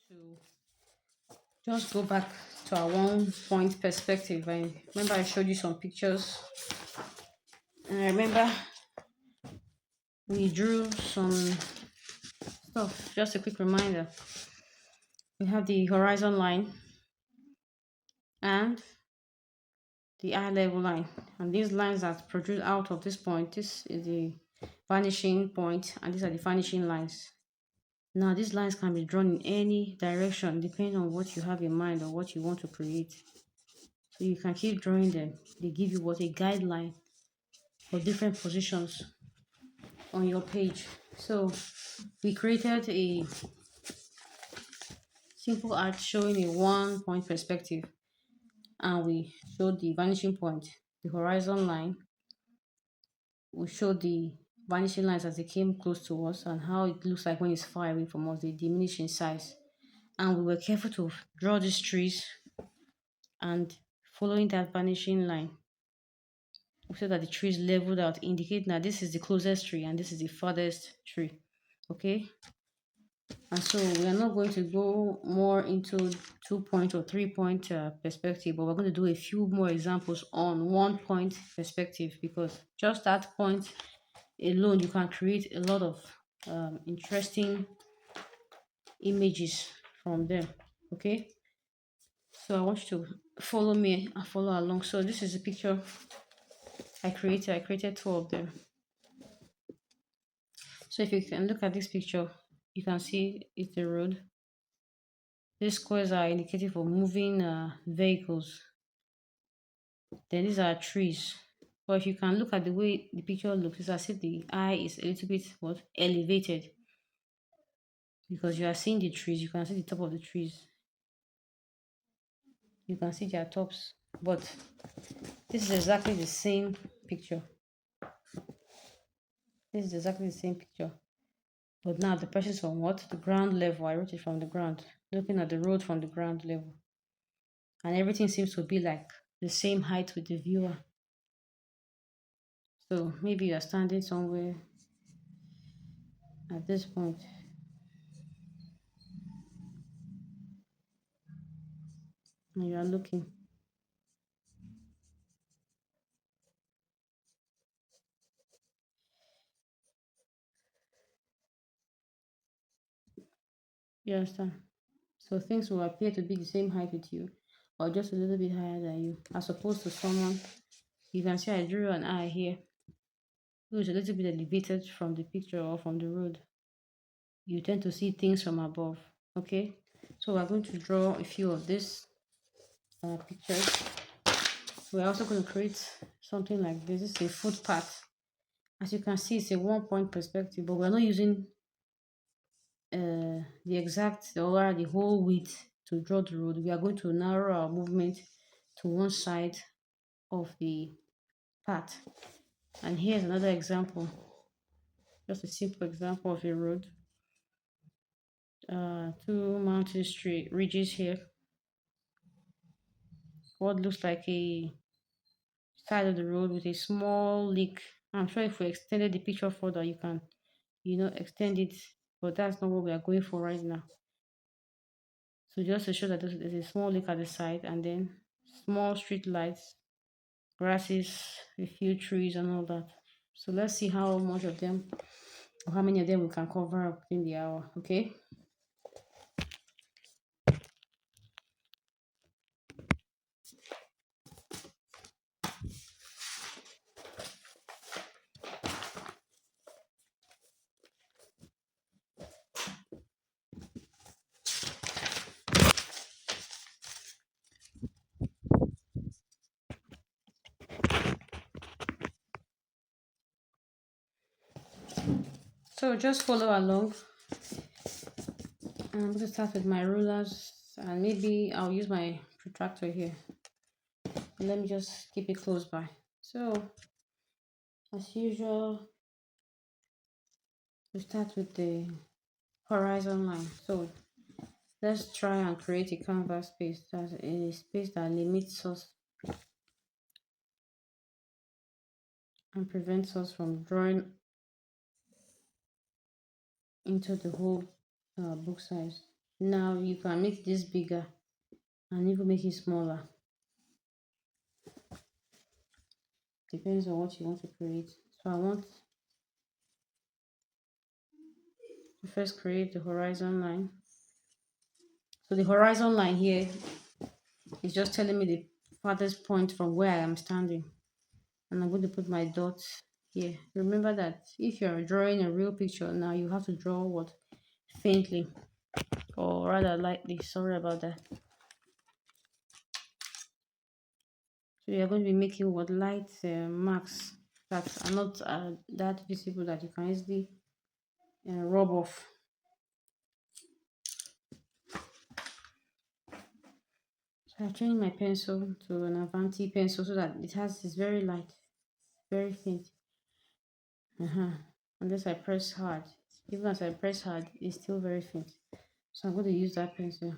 to just go back to our 1 point perspective. I remember I showed you some pictures, and I remember we drew some stuff. Just a quick reminder: we have the horizon line and the eye level line, and these lines that protrude out of this point. This is the vanishing point, and these are the vanishing lines. Now, these lines can be drawn in any direction depending on what you have in mind or what you want to create. So you can keep drawing them. They give you what a guideline for different positions on your page. So we created a simple art showing a 1 point perspective, and we showed the vanishing point, the horizon line. We showed the vanishing lines as they came close to us and how it looks like when it's far away from us, they diminish in size. And we were careful to draw these trees and following that vanishing line so that the tree is leveled out, indicating that this is the closest tree and this is the farthest tree. Okay, and so we are not going to go more into 2 point or 3 point perspective, but we're going to do a few more examples on 1 point perspective, because just that point alone you can create a lot of interesting images from them. Okay, so I want you to follow me and follow along. So this is a picture I created two of them. So if you can look at this picture, you can see it's the road. These squares are indicative of moving vehicles. Then these are trees. But if you can look at the way the picture looks, it's as if the eye is a little bit what elevated, because you are seeing the trees. You can see the top of the trees. You can see their tops. But this is exactly the same picture. This is exactly the same picture. But now the person is on what? The ground level. I wrote it from the ground, looking at the road from the ground level. And everything seems to be like the same height with the viewer. So maybe you are standing somewhere at this point and you are looking. You understand? So things will appear to be the same height with you, or just a little bit higher than you, as opposed to someone. You can see I drew an eye here, who is a little bit elevated from the picture or from the road. You tend to see things from above. Okay, so we're going to draw a few of these pictures. We're also going to create something like this. This is a footpath. As you can see, it's a 1 point perspective, but we're not using the exact or the whole width to draw the road. We are going to narrow our movement to one side of the path. And here's another example, just a simple example of a road. Two mountain street ridges here. What looks like a side of the road with a small leak. I'm sure if we extended the picture further, you can, extend it, but that's not what we are going for right now. So just to show that there's a small leak at the side, and then small street lights, grasses, a few trees and all that. So let's see how much of them or how many of them we can cover up in the hour. Okay. So just follow along. I'm going to start with my rulers, and maybe I'll use my protractor here. Let me just keep it close by. So as usual, we start with the horizon line. So let's try and create a canvas space, that's a space that limits us and prevents us from drawing into the whole book size. Now you can make this bigger and even make it smaller. Depends on what you want to create. So I want to first create the horizon line. So the horizon line here is just telling me the farthest point from where I am standing. And I'm going to put my dots here. Remember that if you're drawing a real picture now, you have to draw what faintly or rather lightly. Sorry about that. So you're going to be making what light marks that are not that visible that you can easily rub off. So I changed my pencil to an Avanti pencil so that it's very light, very faint. Unless I press hard. Even as I press hard, it's still very faint. So I'm going to use that pencil.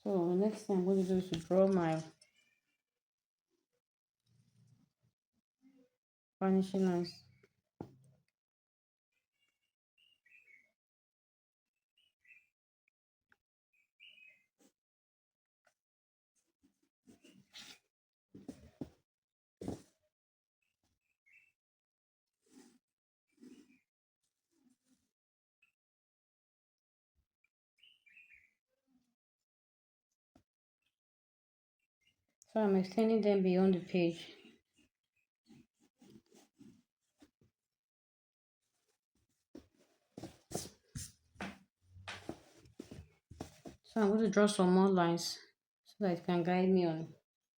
So the next thing I'm going to do is to draw my vanishing lines. So I'm extending them beyond the page. So I'm going to draw some more lines so that it can guide me on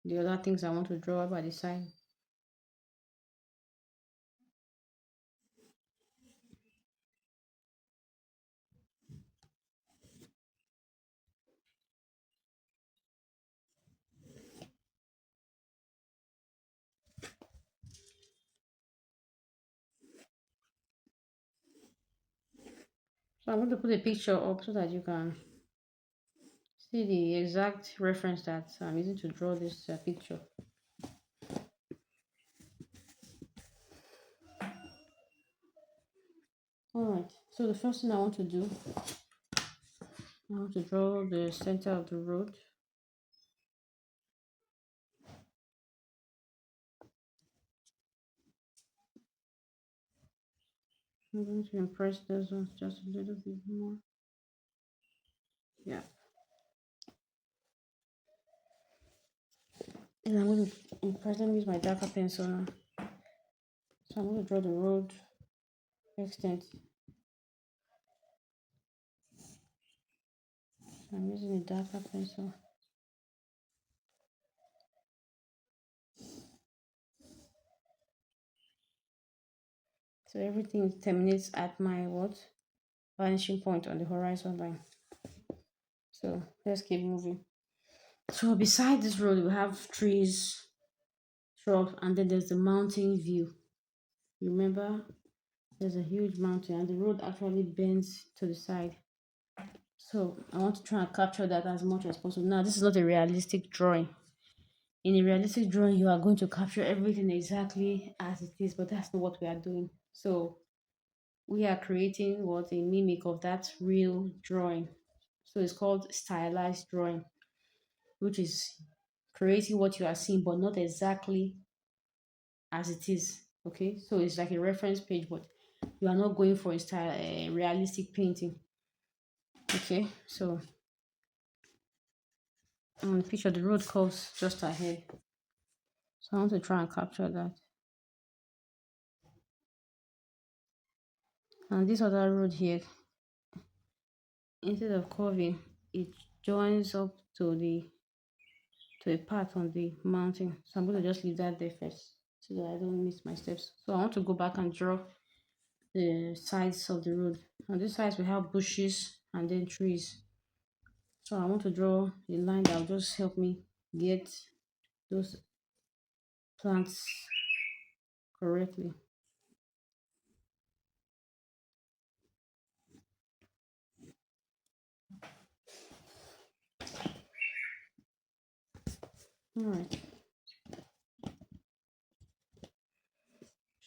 the other things I want to draw by the side. So I'm going to put a picture up so that you can see the exact reference that I'm using to draw this picture. Alright, so the first thing I want to do, I want to draw the center of the road. I'm going to impress those ones just a little bit more. Yeah. And I'm going to presently use my darker pencil now. So I'm going to draw the road extent. So I'm using a darker pencil. So everything terminates at my what? Vanishing point on the horizon line. So let's keep moving. So beside this road, we have trees, shrubs, and then there's the mountain view. Remember, there's a huge mountain, and the road actually bends to the side. So I want to try and capture that as much as possible. Now, this is not a realistic drawing. In a realistic drawing, you are going to capture everything exactly as it is, but that's not what we are doing. So we are creating what a mimic of that real drawing. So it's called stylized drawing, which is creating what you are seeing, but not exactly as it is. Okay, so it's like a reference page, but you are not going for a style, a realistic painting. Okay, so on the picture, the road curves just ahead. So I want to try and capture that. And this other road here, instead of curving, it joins up to a path on the mountain. So I'm going to just leave that there first so that I don't miss my steps. So I want to go back and draw the sides of the road. On this side we have bushes and then trees. So I want to draw a line that will just help me get those plants correctly. All right.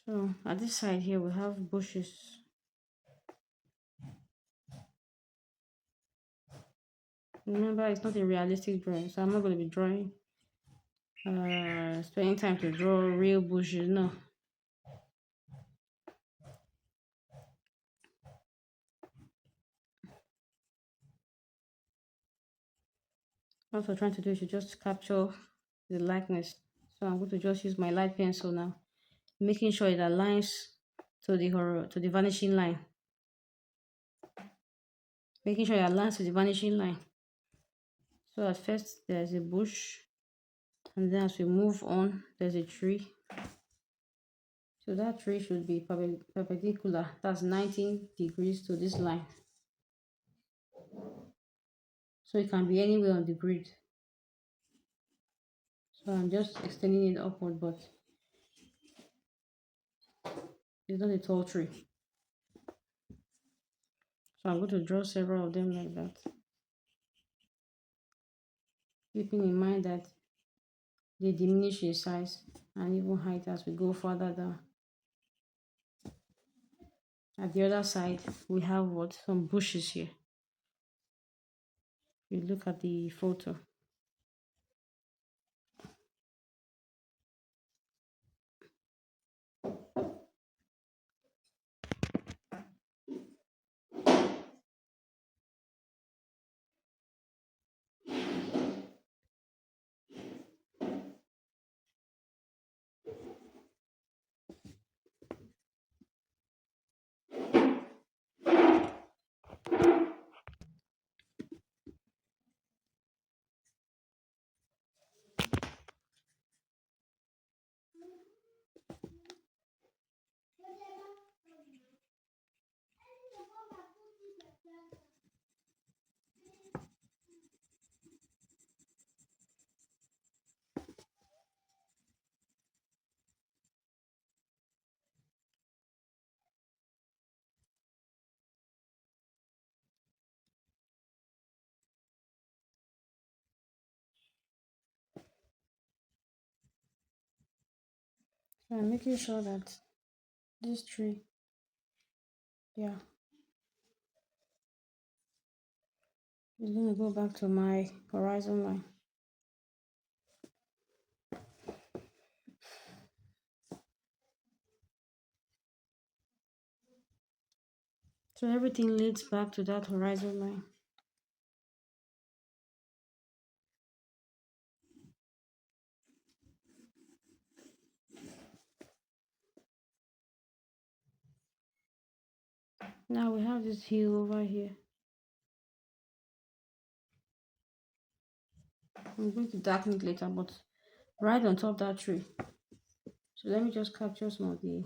So at this side here we have bushes Remember, it's not a realistic drawing, so I'm not going to be drawing, spending time to draw real bushes. No. What we're trying to do is to just capture the likeness. So I'm going to just use my light pencil now, making sure it aligns to the vanishing line. Making sure it aligns to the vanishing line. So at first there's a bush, and then as we move on, there's a tree. So that tree should be perpendicular. That's 19 degrees to this line. So it can be anywhere on the grid. So I'm just extending it upward, but it's not a tall tree. So I'm going to draw several of them like that. Keeping in mind that they diminish in size and even height as we go further down. At the other side, we have what? Some bushes here. You look at the photo. So I'm making sure that this tree, yeah, is going to go back to my horizon line. So everything leads back to that horizon line. Now we have this hill over here. I'm going to darken it later, but right on top of that tree. So let me just capture some of the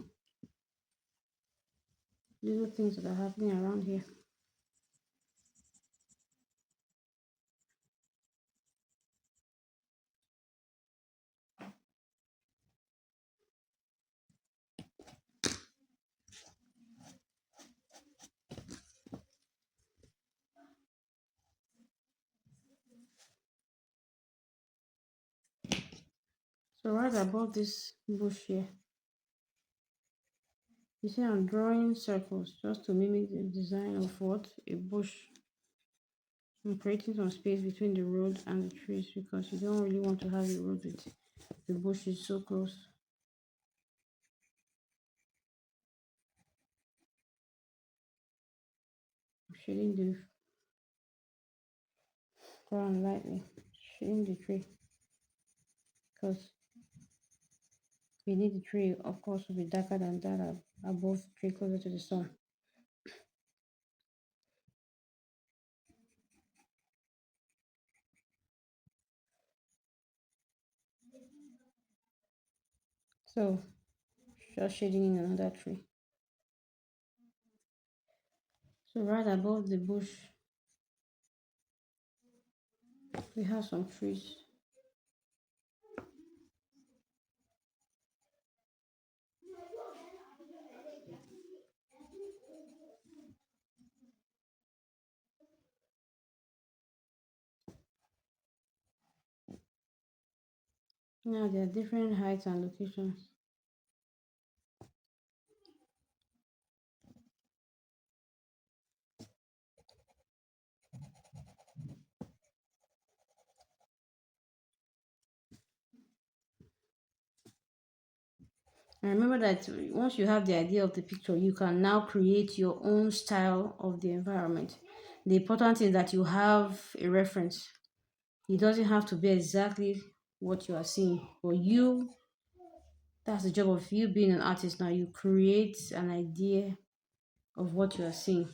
little things that are happening around here. So right above this bush here, you see I'm drawing circles just to mimic the design of what? A bush. I'm creating some space between the road and the trees because you don't really want to have a road with the bushes so close. I'm shading the ground lightly, shading the tree because we need the tree, of course, to be darker than that above the tree closer to the sun. So just shading in another tree. So right above the bush, we have some trees. Now there are different heights and locations. And remember that once you have the idea of the picture, you can now create your own style of the environment. The important thing is that you have a reference. It doesn't have to be exactly what you are seeing, but that's the job of you being an artist now. You create an idea of what you are seeing.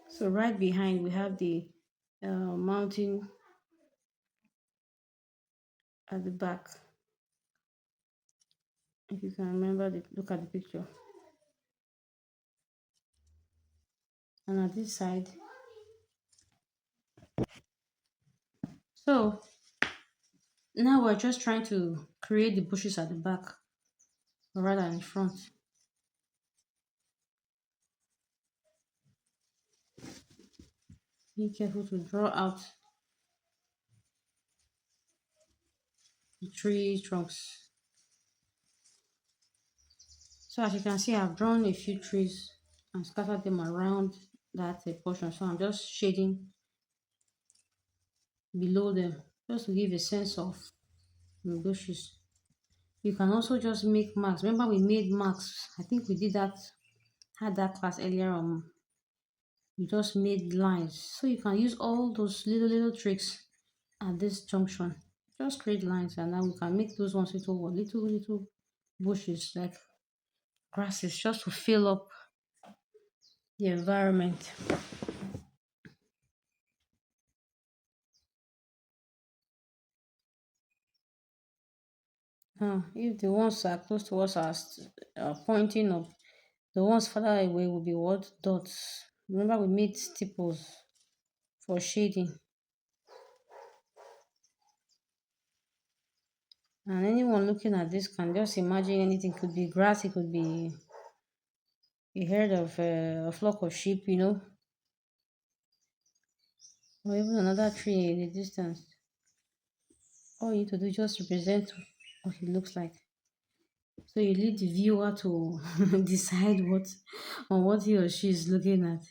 So right behind we have the mountain at the back. If you can remember, look at the picture. And at this side, so now we're just trying to create the bushes at the back rather than in front. Be careful to draw out the tree trunks. So as you can see, I've drawn a few trees and scattered them around that portion. So I'm just shading below them just to give a sense of the bushes. You can also just make marks. Remember we made marks. I think we did that, had that class earlier on. You just made lines. So you can use all those little tricks at this junction. Just create lines and now we can make those ones into what little bushes like grasses just to fill up the environment. If the ones are close to us are pointing up, the ones further away will be what? Dots. Remember we made steeples for shading. And anyone looking at this can just imagine anything. It could be grass, it could be a herd of a flock of sheep, or even another tree in the distance. All you need to do is just represent what it looks like. So you leave the viewer to decide what he or she is looking at.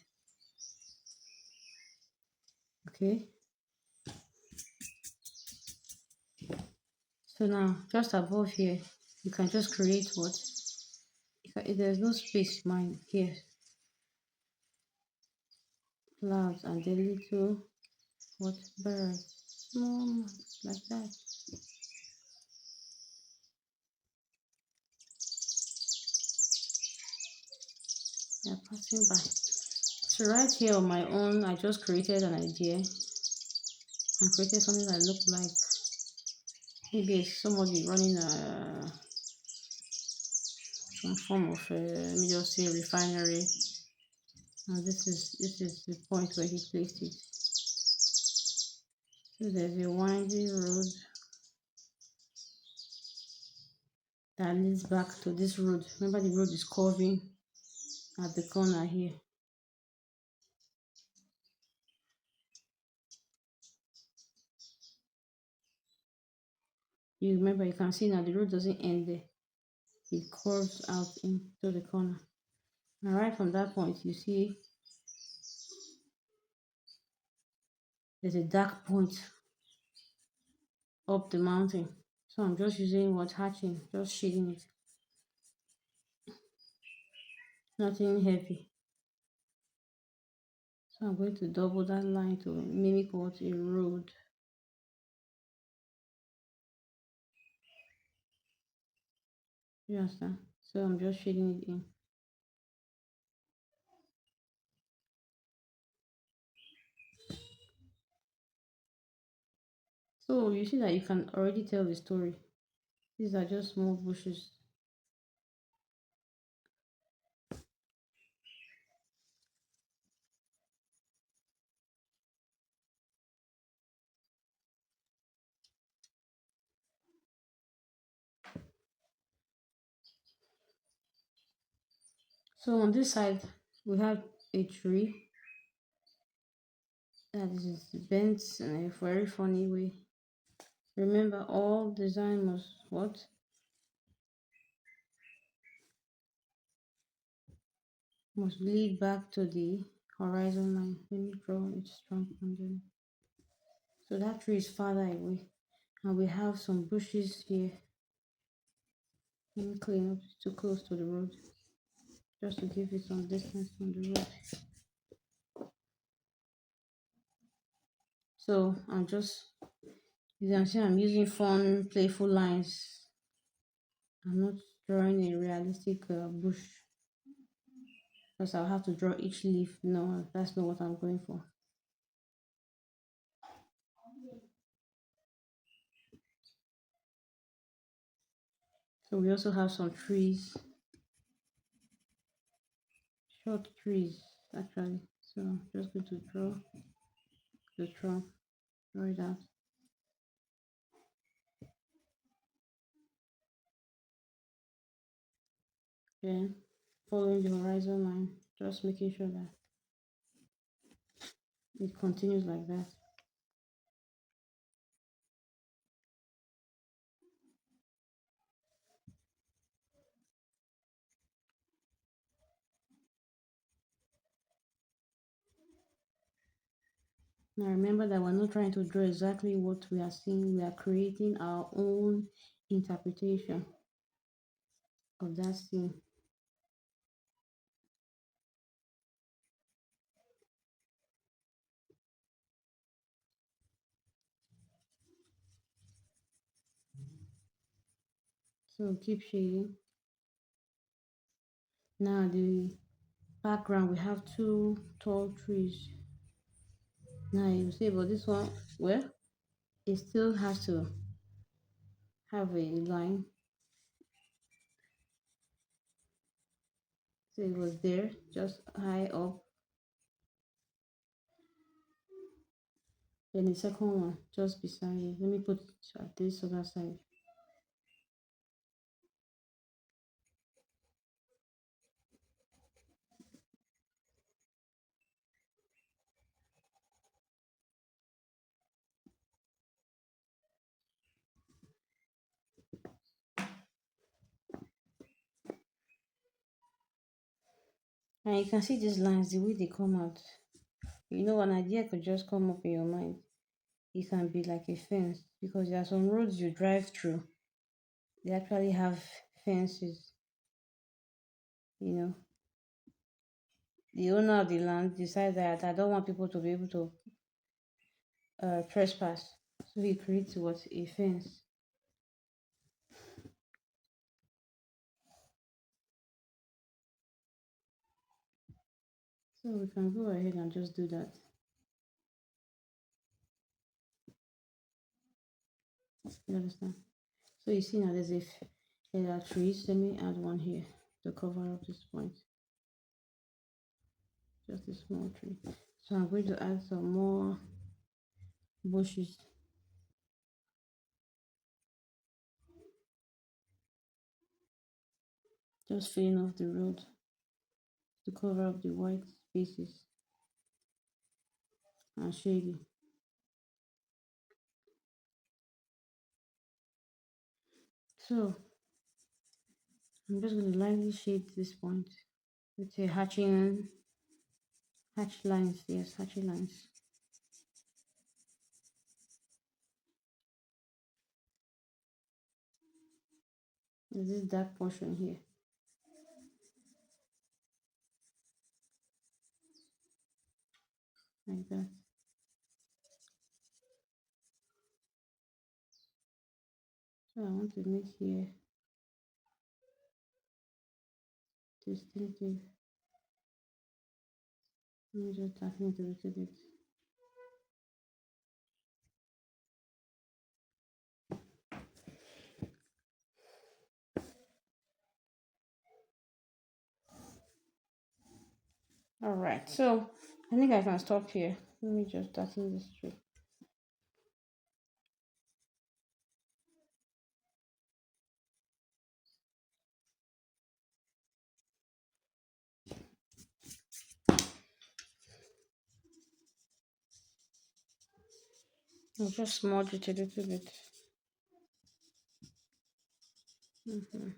Okay. So now just above here, you can just create what? If there's no space, mine here. Clouds and the little what bird. Small like that. They're passing by. So right here on my own, I just created an idea and created something that looked like maybe somebody running some form of let me just say refinery. And this is the point where he placed it. So there's a winding road that leads back to this road. Remember the road is curving at the corner here. You remember you can see now the road doesn't end there. It curves out into the corner. And right from that point you see there's a dark point up the mountain. So I'm just using what hatching, just shading it. Nothing heavy. So I'm going to double that line to mimic what a road. You understand? So I'm just shading it in. So you see that you can already tell the story. These are just small bushes. So on this side, we have a tree that is bent in a very funny way. Remember, all design must lead back to the horizon line. Let me draw it strong and then So that tree is farther away. And we have some bushes here. Let me clean up, it's too close to the road. Just to give it some distance from the road. So you can see I'm using fun, playful lines. I'm not drawing a realistic bush because I'll have to draw each leaf. No, that's not what I'm going for. So we also have some trees, short trees actually. So I'm just going to draw the trunk, draw it out. Then following the horizon line, just making sure that it continues like that. Now remember that we're not trying to draw exactly what we are seeing, we are creating our own interpretation of that scene. So keep shading. Now the background, we have two tall trees. Now you say, but this one, well, it still has to have a line. So it was there, just high up. Then the second one, just beside it. Let me put it at this other side. And you can see these lines, the way they come out. You know, an idea could just come up in your mind. It can be like a fence because there are some roads you drive through. They actually have fences, you know. The owner of the land decides that I don't want people to be able to trespass. So he creates what? A fence. So we can go ahead and just do that. You understand? So you see now there are trees. Let me add one here to cover up this point. Just a small tree. So I'm going to add some more bushes. Just filling off the road to cover up the white spaces and shady. So I'm just going to lightly shade this point with a hatch lines. Yes, hatching lines. There's this dark portion here, like that. So I want to make here distinctive. Let me just darken it a little bit. All right, so I think I can stop here. Let me just darken this tree. I'll just smudge it a little bit. Mm-hmm.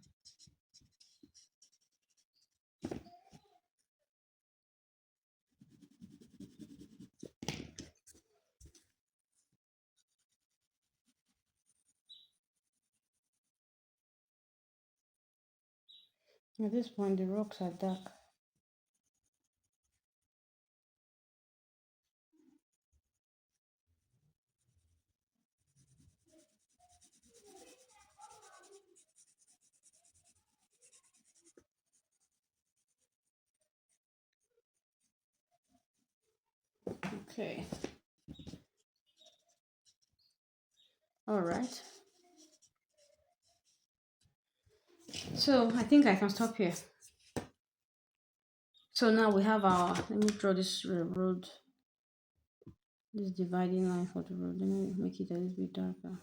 At this point, the rocks are dark. Okay. All right. So I think I can stop here. So now we have our. Let me draw this road. This dividing line for the road. Let me make it a little bit darker.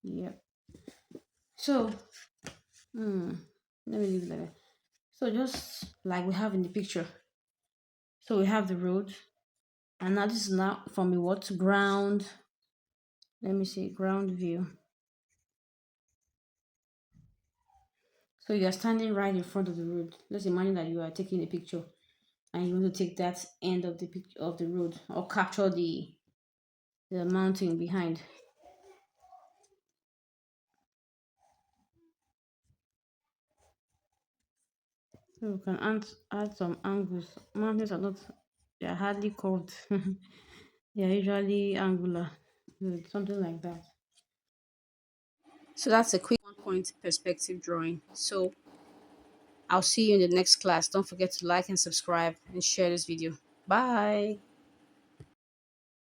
Yep. So, hmm, let me leave it like that. So just like we have in the picture. So we have the road, and now this is now from a what ground. Let me see ground view. So you are standing right in front of the road. Let's imagine that you are taking a picture, and you want to take that end of the picture of the road or capture the mountain behind. So we can add some angles. Mountains are not, they are hardly curved. They are usually angular, something like that. So that's a quick one point perspective drawing. So I'll see you in the next class. Don't forget to like and subscribe and share this video. Bye.